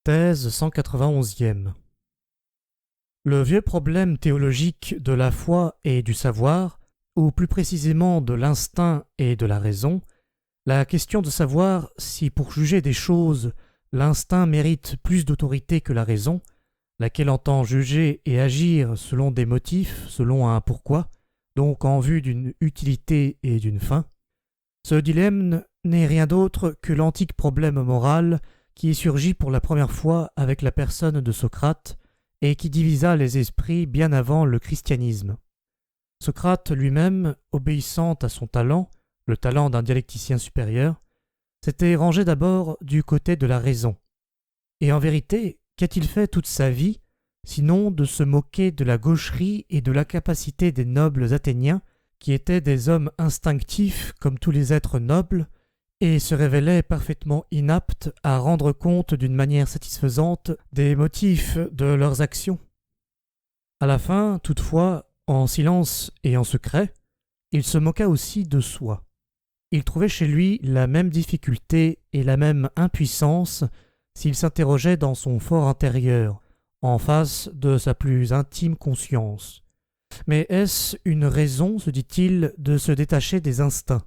Thèse 191e. Le vieux problème théologique de la foi et du savoir, ou plus précisément de l'instinct et de la raison, la question de savoir si pour juger des choses l'instinct mérite plus d'autorité que la raison, laquelle entend juger et agir selon des motifs, selon un pourquoi, donc en vue d'une utilité et d'une fin, ce dilemme n'est rien d'autre que l'antique problème moral qui surgit pour la première fois avec la personne de Socrate et qui divisa les esprits bien avant le christianisme. Socrate lui-même, obéissant à son talent, le talent d'un dialecticien supérieur, s'était rangé d'abord du côté de la raison. Et en vérité, qu'a-t-il fait toute sa vie, sinon de se moquer de la gaucherie et de l'incapacité des nobles athéniens, qui étaient des hommes instinctifs comme tous les êtres nobles, et se révélaient parfaitement inaptes à rendre compte d'une manière satisfaisante des motifs de leurs actions. À la fin, toutefois, en silence et en secret, il se moqua aussi de soi. Il trouvait chez lui la même difficulté et la même impuissance s'il s'interrogeait dans son fort intérieur, en face de sa plus intime conscience. Mais est-ce une raison, se dit-il, de se détacher des instincts ?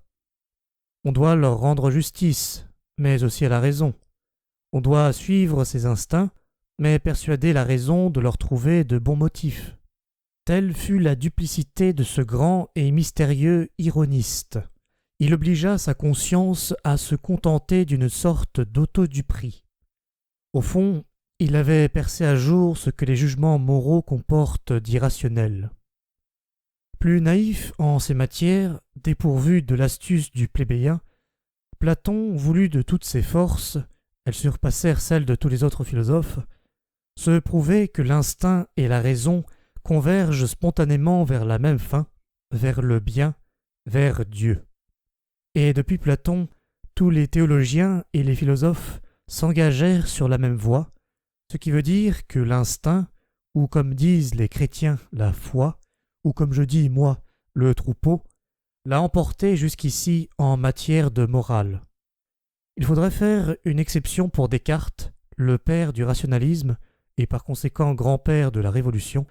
On doit leur rendre justice, mais aussi à la raison. On doit suivre ses instincts, mais persuader la raison de leur trouver de bons motifs. Telle fut la duplicité de ce grand et mystérieux ironiste. Il obligea sa conscience à se contenter d'une sorte d'autoduprie. Au fond, il avait percé à jour ce que les jugements moraux comportent d'irrationnel. Plus naïf en ces matières, dépourvu de l'astuce du plébéien, Platon voulut de toutes ses forces, elles surpassèrent celles de tous les autres philosophes, se prouver que l'instinct et la raison convergent spontanément vers la même fin, vers le bien, vers Dieu. Et depuis Platon, tous les théologiens et les philosophes s'engagèrent sur la même voie, ce qui veut dire que l'instinct, ou comme disent les chrétiens la foi, ou comme je dis moi le troupeau, l'a emporté jusqu'ici en matière de morale. Il faudrait faire une exception pour Descartes, le père du rationalisme et par conséquent grand-père de la Révolution,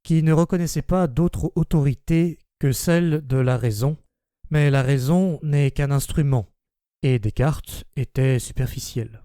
qui ne reconnaissait pas d'autre autorité que celle de la raison, mais la raison n'est qu'un instrument, et Descartes était superficiel.